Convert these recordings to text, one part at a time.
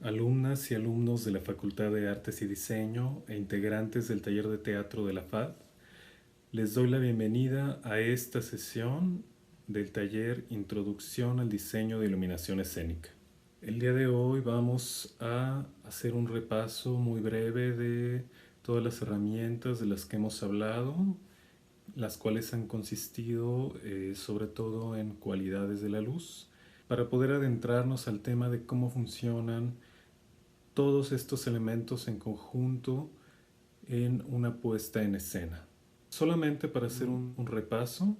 alumnas y alumnos de la Facultad de Artes y Diseño e integrantes del taller de teatro de la FAD, les doy la bienvenida a esta sesión del taller Introducción al Diseño de Iluminación Escénica. El día de hoy vamos a hacer un repaso muy breve de todas las herramientas de las que hemos hablado, las cuales han consistido sobre todo en cualidades de la luz, para poder adentrarnos al tema de cómo funcionan todos estos elementos en conjunto en una puesta en escena. Solamente para hacer un repaso,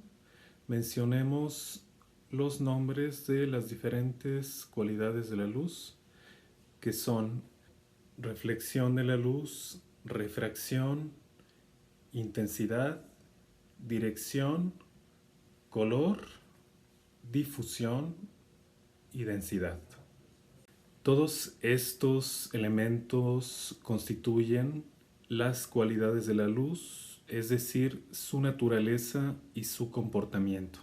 mencionemos los nombres de las diferentes cualidades de la luz, que son reflexión de la luz, refracción, intensidad, dirección, color, difusión y densidad. Todos estos elementos constituyen las cualidades de la luz, es decir, su naturaleza y su comportamiento.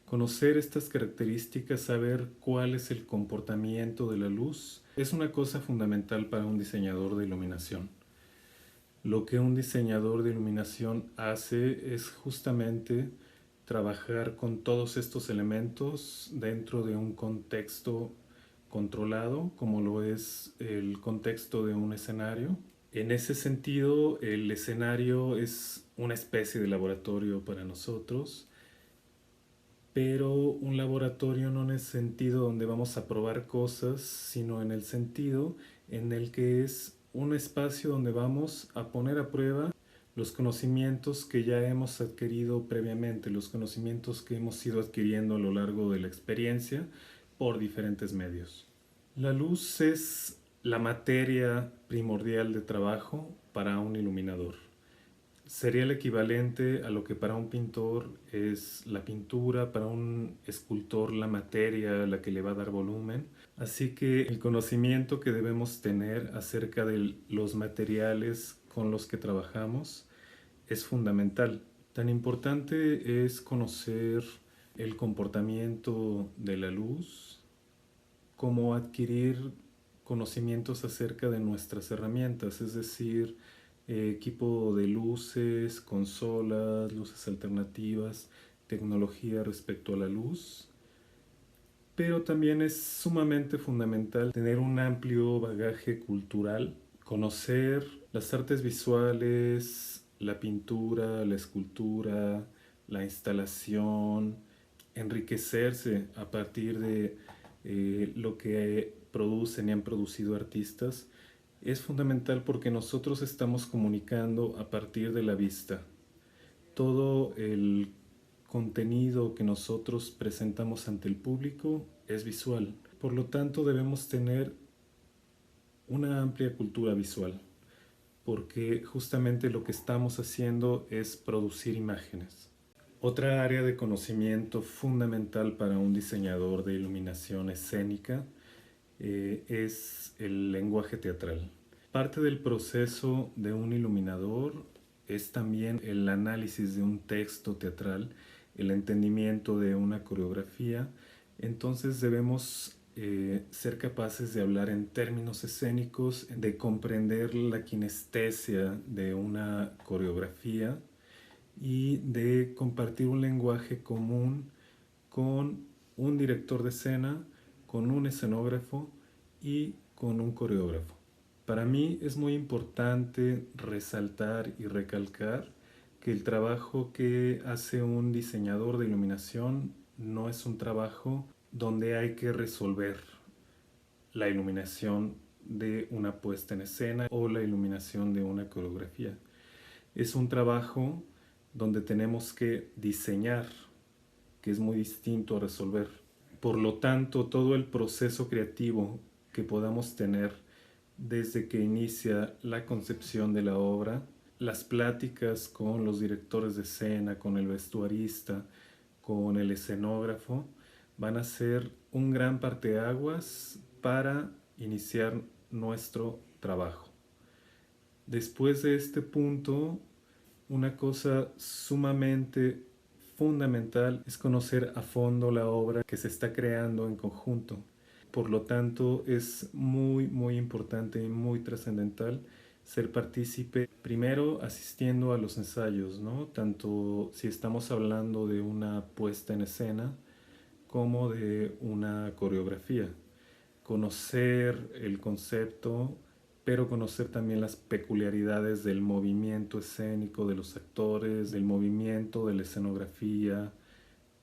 Conocer estas características, saber cuál es el comportamiento de la luz, es una cosa fundamental para un diseñador de iluminación. Lo que un diseñador de iluminación hace es justamente trabajar con todos estos elementos dentro de un contexto controlado, como lo es el contexto de un escenario. En ese sentido, el escenario es una especie de laboratorio para nosotros, pero un laboratorio no en el sentido donde vamos a probar cosas, sino en el sentido en el que es un espacio donde vamos a poner a prueba los conocimientos que ya hemos adquirido previamente, los conocimientos que hemos ido adquiriendo a lo largo de la experiencia por diferentes medios. La luz es la materia primordial de trabajo para un iluminador. Sería el equivalente a lo que para un pintor es la pintura, para un escultor la materia, la que le va a dar volumen. Así que el conocimiento que debemos tener acerca de los materiales con los que trabajamos es fundamental. Tan importante es conocer el comportamiento de la luz como adquirir conocimientos acerca de nuestras herramientas, es decir, equipo de luces, consolas, luces alternativas, tecnología respecto a la luz. Pero también es sumamente fundamental tener un amplio bagaje cultural, conocer las artes visuales, la pintura, la escultura, la instalación, enriquecerse a partir de lo que producen y han producido artistas. Es fundamental porque nosotros estamos comunicando a partir de la vista. Todo el contenido que nosotros presentamos ante el público es visual. Por lo tanto, debemos tener una amplia cultura visual, porque justamente lo que estamos haciendo es producir imágenes. Otra área de conocimiento fundamental para un diseñador de iluminación escénica es el lenguaje teatral. Parte del proceso de un iluminador es también el análisis de un texto teatral, el entendimiento de una coreografía. Entonces debemos ser capaces de hablar en términos escénicos, de comprender la kinestesia de una coreografía y de compartir un lenguaje común con un director de escena, con un escenógrafo y con un coreógrafo. Para mí es muy importante resaltar y recalcar que el trabajo que hace un diseñador de iluminación no es un trabajo donde hay que resolver la iluminación de una puesta en escena o la iluminación de una coreografía. Es un trabajo donde tenemos que diseñar, que es muy distinto a resolver. Por lo tanto, todo el proceso creativo que podamos tener desde que inicia la concepción de la obra, las pláticas con los directores de escena, con el vestuarista, con el escenógrafo, van a ser un gran parteaguas para iniciar nuestro trabajo. Después de este punto, una cosa sumamente fundamental es conocer a fondo la obra que se está creando en conjunto. Por lo tanto, es muy importante y muy trascendental ser partícipe, primero asistiendo a los ensayos, ¿no? Tanto si estamos hablando de una puesta en escena como de una coreografía. Conocer el concepto, pero conocer también las peculiaridades del movimiento escénico de los actores, del movimiento de la escenografía,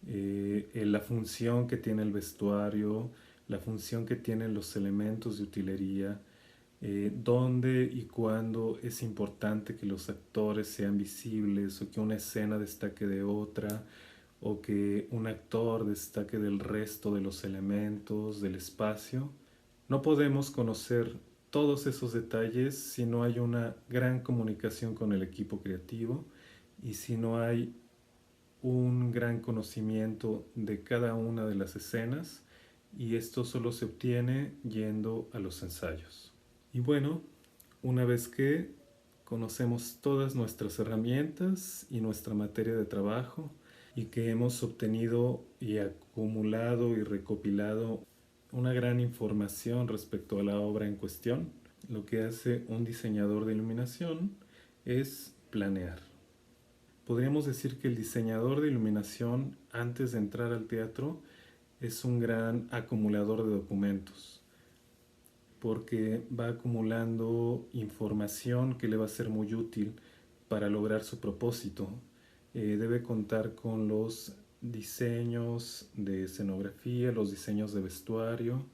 la función que tiene el vestuario, la función que tienen los elementos de utilería, dónde y cuándo es importante que los actores sean visibles o que una escena destaque de otra o que un actor destaque del resto de los elementos del espacio. No podemos conocer todos esos detalles si no hay una gran comunicación con el equipo creativo y si no hay un gran conocimiento de cada una de las escenas, y esto solo se obtiene yendo a los ensayos. Y bueno, una vez que conocemos todas nuestras herramientas y nuestra materia de trabajo y que hemos obtenido y acumulado y recopilado una gran información respecto a la obra en cuestión, lo que hace un diseñador de iluminación es planear. Podríamos decir que el diseñador de iluminación, antes de entrar al teatro, es un gran acumulador de documentos, porque va acumulando información que le va a ser muy útil para lograr su propósito. Debe contar con los diseños de escenografía, los diseños de vestuario,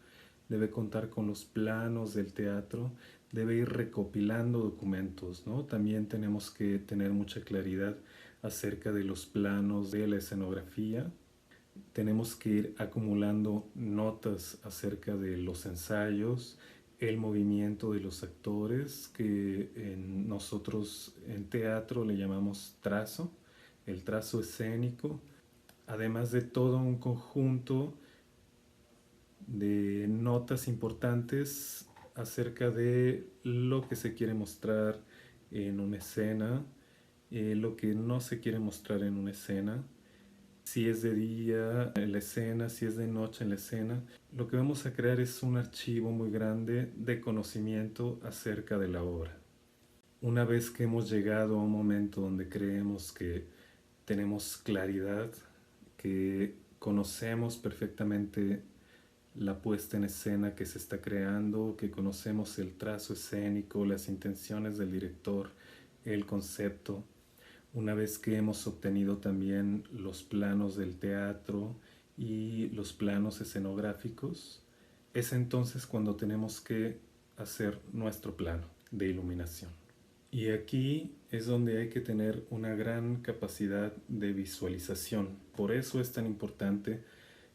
debe contar con los planos del teatro, debe ir recopilando documentos, ¿no? También tenemos que tener mucha claridad acerca de los planos de la escenografía. Tenemos que ir acumulando notas acerca de los ensayos, el movimiento de los actores, que nosotros en teatro le llamamos trazo, el trazo escénico, además de todo un conjunto de notas importantes acerca de lo que se quiere mostrar en una escena, lo que no se quiere mostrar en una escena, si es de día en la escena, si es de noche en la escena. Lo que vamos a crear es un archivo muy grande de conocimiento acerca de la obra. Una vez que hemos llegado a un momento donde creemos que tenemos claridad, que conocemos perfectamente la puesta en escena que se está creando, que conocemos el trazo escénico, las intenciones del director, el concepto. Una vez que hemos obtenido también los planos del teatro y los planos escenográficos, es entonces cuando tenemos que hacer nuestro plano de iluminación. Y aquí es donde hay que tener una gran capacidad de visualización. Por eso es tan importante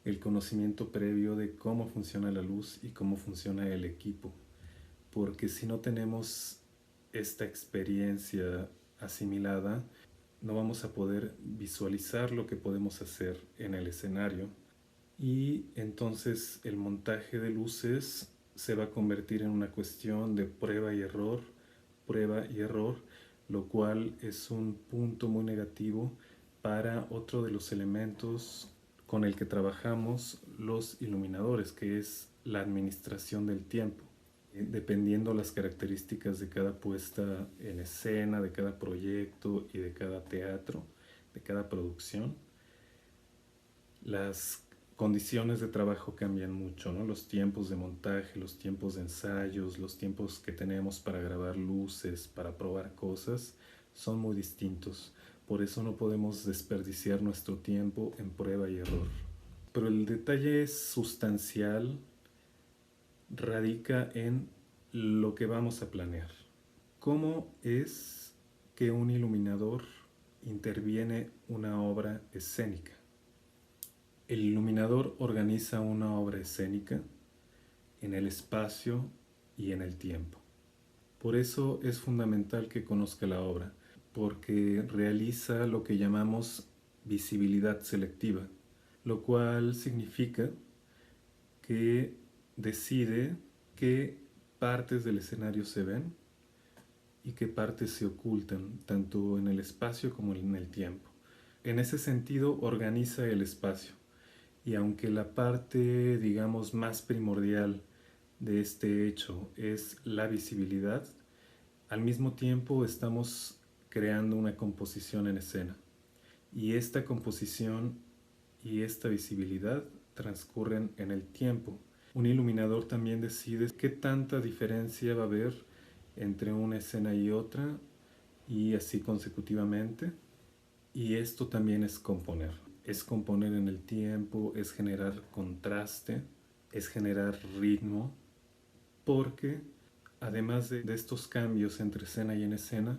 el conocimiento previo de cómo funciona la luz y cómo funciona el equipo. Porque si no tenemos esta experiencia asimilada, no vamos a poder visualizar lo que podemos hacer en el escenario, y entonces el montaje de luces se va a convertir en una cuestión de prueba y error, lo cual es un punto muy negativo para otro de los elementos con el que trabajamos los iluminadores, que es la administración del tiempo. Dependiendo las características de cada puesta en escena, de cada proyecto y de cada teatro, de cada producción, las condiciones de trabajo cambian mucho, ¿no? Los tiempos de montaje, los tiempos de ensayos, los tiempos que tenemos para grabar luces, para probar cosas, son muy distintos. Por eso no podemos desperdiciar nuestro tiempo en prueba y error. Pero el detalle sustancial radica en lo que vamos a planear. ¿Cómo es que un iluminador interviene una obra escénica? El iluminador organiza una obra escénica en el espacio y en el tiempo. Por eso es fundamental que conozca la obra, porque realiza lo que llamamos visibilidad selectiva, lo cual significa que decide qué partes del escenario se ven y qué partes se ocultan, tanto en el espacio como en el tiempo. En ese sentido, organiza el espacio Y aunque la parte, digamos, más primordial de este hecho es la visibilidad, al mismo tiempo estamos creando una composición en escena. Y esta composición y esta visibilidad transcurren en el tiempo. Un iluminador también decide qué tanta diferencia va a haber entre una escena y otra, y así consecutivamente. Y esto también es componer. Es componer en el tiempo, es generar contraste, es generar ritmo, porque además de estos cambios entre escena y en escena,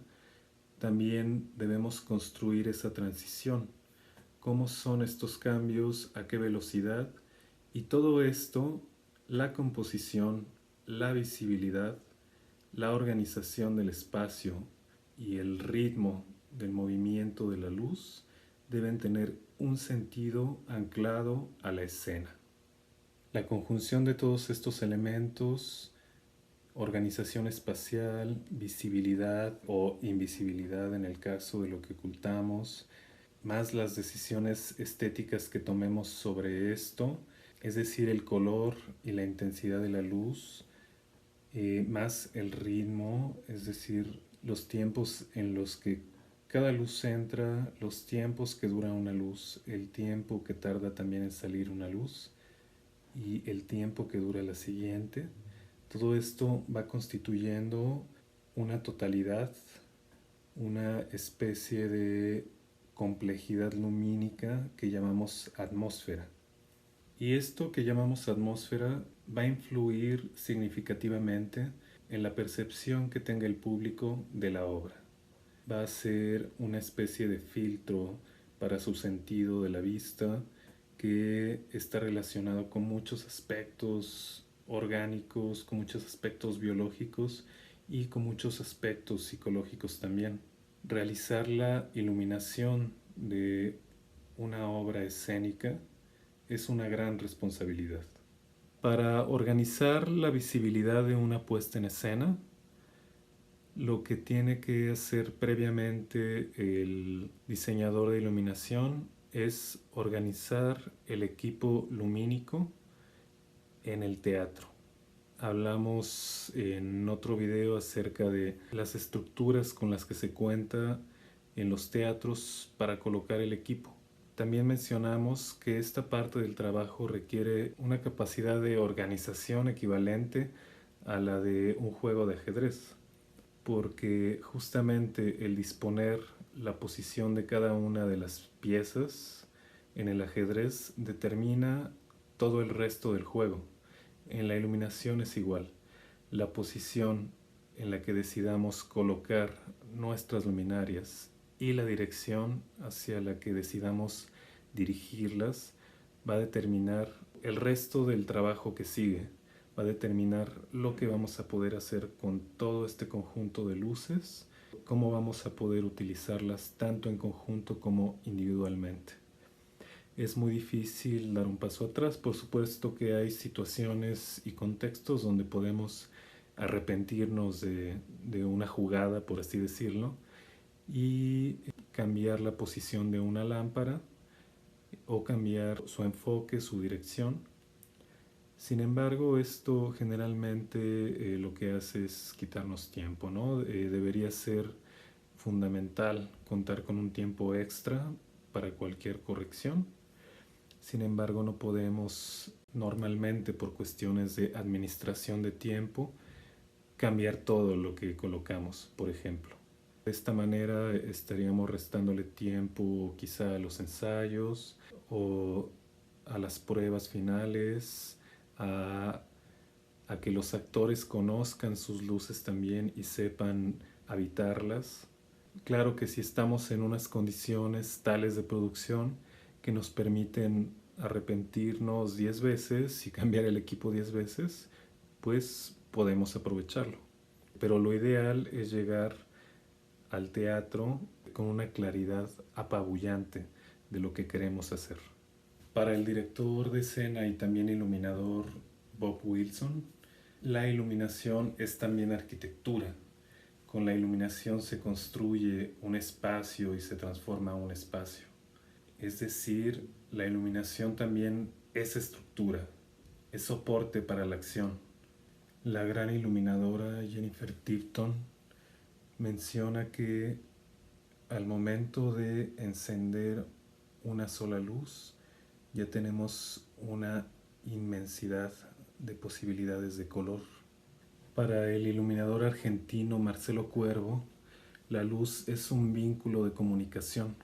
también debemos construir esa transición. ¿Cómo son estos cambios? ¿A qué velocidad? Y todo esto, la composición, la visibilidad, la organización del espacio y el ritmo del movimiento de la luz deben tener un sentido anclado a la escena. La conjunción de todos estos elementos, organización espacial, visibilidad o invisibilidad en el caso de lo que ocultamos, más las decisiones estéticas que tomemos sobre esto, es decir, el color y la intensidad de la luz, más el ritmo, es decir, los tiempos en los que cada luz entra, los tiempos que dura una luz, el tiempo que tarda también en salir una luz y el tiempo que dura la siguiente. Todo esto va constituyendo una totalidad, una especie de complejidad lumínica que llamamos atmósfera. Y esto que llamamos atmósfera va a influir significativamente en la percepción que tenga el público de la obra. Va a ser una especie de filtro para su sentido de la vista que está relacionado con muchos aspectos orgánicos, con muchos aspectos biológicos y con muchos aspectos psicológicos también. Realizar la iluminación de una obra escénica es una gran responsabilidad. Para organizar la visibilidad de una puesta en escena, lo que tiene que hacer previamente el diseñador de iluminación es organizar el equipo lumínico en el teatro. Hablamos en otro video acerca de las estructuras con las que se cuenta en los teatros para colocar el equipo. También mencionamos que esta parte del trabajo requiere una capacidad de organización equivalente a la de un juego de ajedrez, porque justamente el disponer la posición de cada una de las piezas en el ajedrez determina todo el resto del juego. En la iluminación es igual. La posición en la que decidamos colocar nuestras luminarias y la dirección hacia la que decidamos dirigirlas va a determinar el resto del trabajo que sigue, va a determinar lo que vamos a poder hacer con todo este conjunto de luces, cómo vamos a poder utilizarlas tanto en conjunto como individualmente. Es muy difícil dar un paso atrás, por supuesto que hay situaciones y contextos donde podemos arrepentirnos de una jugada, por así decirlo, y cambiar la posición de una lámpara o cambiar su enfoque, su dirección. Sin embargo, esto generalmente lo que hace es quitarnos tiempo, ¿no? Debería ser fundamental contar con un tiempo extra para cualquier corrección. Sin embargo, no podemos normalmente por cuestiones de administración de tiempo cambiar todo lo que colocamos, por ejemplo. De esta manera estaríamos restándole tiempo quizá a los ensayos o a las pruebas finales, a, a que los actores conozcan sus luces también y sepan habitarlas. Claro que si estamos en unas condiciones tales de producción que nos permiten arrepentirnos 10 veces y cambiar el equipo 10 veces, pues podemos aprovecharlo. Pero lo ideal es llegar al teatro con una claridad apabullante de lo que queremos hacer. Para el director de escena y también iluminador Bob Wilson, la iluminación es también arquitectura. Con la iluminación se construye un espacio y se transforma un espacio. Es decir, la iluminación también es estructura, es soporte para la acción. La gran iluminadora Jennifer Tipton menciona que al momento de encender una sola luz ya tenemos una inmensidad de posibilidades de color. Para el iluminador argentino Marcelo Cuervo, la luz es un vínculo de comunicación.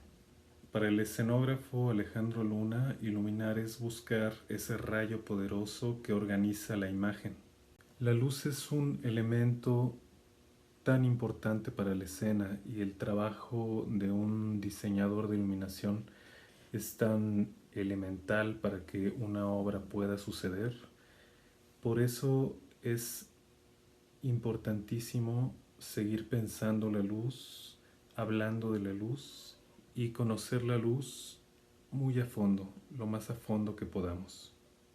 Para el escenógrafo Alejandro Luna, iluminar es buscar ese rayo poderoso que organiza la imagen. La luz es un elemento tan importante para la escena y el trabajo de un diseñador de iluminación es tan elemental para que una obra pueda suceder. Por eso es importantísimo seguir pensando la luz, hablando de la luz y conocer la luz muy a fondo, lo más a fondo que podamos.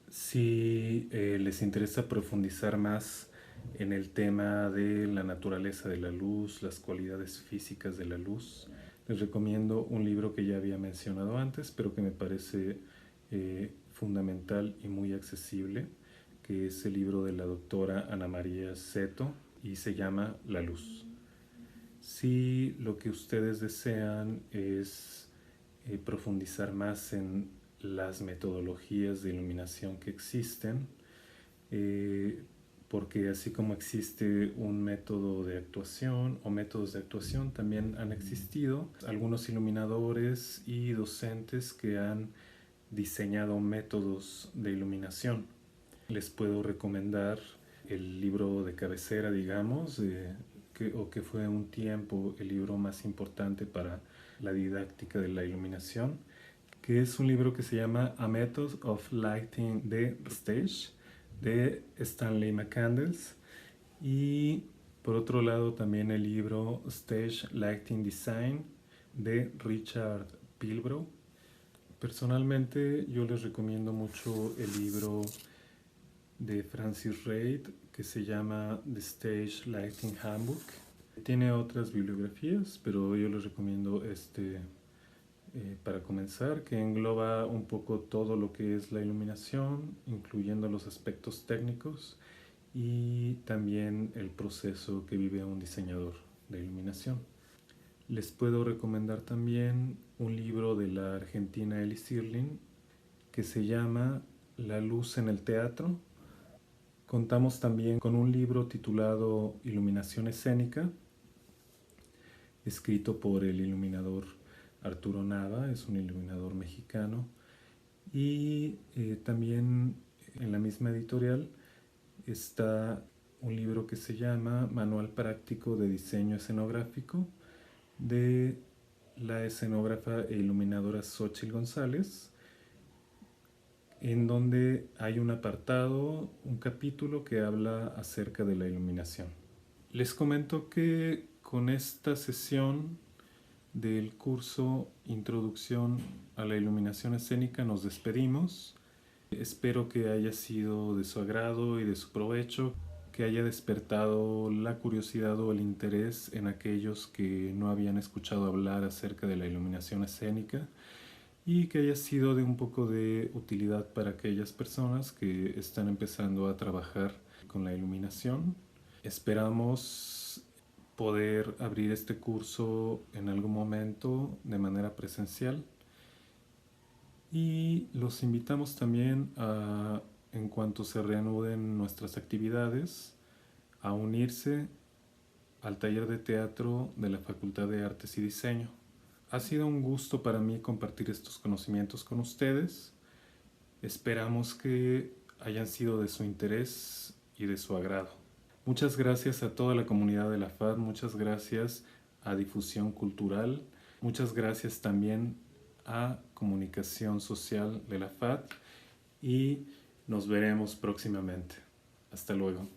Si les interesa profundizar más en el tema de la naturaleza de la luz, las cualidades físicas de la luz, les recomiendo un libro que ya había mencionado antes, pero que me parece fundamental y muy accesible, que es el libro de la doctora Ana María Seto y se llama La Luz. Si lo que ustedes desean es profundizar más en las metodologías de iluminación que existen, porque así como existe un método de actuación o métodos de actuación, también han existido algunos iluminadores y docentes que han diseñado métodos de iluminación. Les puedo recomendar el libro de cabecera, digamos, que fue un tiempo el libro más importante para la didáctica de la iluminación, que es un libro que se llama A Method of Lighting the Stage, de Stanley McCandless. Y por otro lado también el libro Stage Lighting Design, de Richard Pilbrow. Personalmente yo les recomiendo mucho el libro de Francis Reid que se llama The Stage Lighting Handbook. Tiene otras bibliografías, pero yo les recomiendo para comenzar, que engloba un poco todo lo que es la iluminación, incluyendo los aspectos técnicos y también el proceso que vive un diseñador de iluminación. Les puedo recomendar también un libro de la argentina Eli Sirlin que se llama La luz en el teatro. Contamos también con un libro titulado Iluminación escénica, escrito por el iluminador Arturo Nava, es un iluminador mexicano, y también en la misma editorial está un libro que se llama Manual Práctico de Diseño Escenográfico, de la escenógrafa e iluminadora Xochitl González, en donde hay un apartado, un capítulo que habla acerca de la iluminación. Les comento que con esta sesión del curso Introducción a la Iluminación Escénica nos despedimos. Espero que haya sido de su agrado y de su provecho, que haya despertado la curiosidad o el interés en aquellos que no habían escuchado hablar acerca de la iluminación escénica y que haya sido de un poco de utilidad para aquellas personas que están empezando a trabajar con la iluminación. Esperamos poder abrir este curso en algún momento de manera presencial y los invitamos también a, en cuanto se reanuden nuestras actividades, a unirse al taller de teatro de la Facultad de Artes y Diseño. Ha sido un gusto para mí compartir estos conocimientos con ustedes. Esperamos que hayan sido de su interés y de su agrado. Muchas gracias a toda la comunidad de la FAD, muchas gracias a Difusión Cultural, muchas gracias también a Comunicación Social de la FAD y nos veremos próximamente. Hasta luego.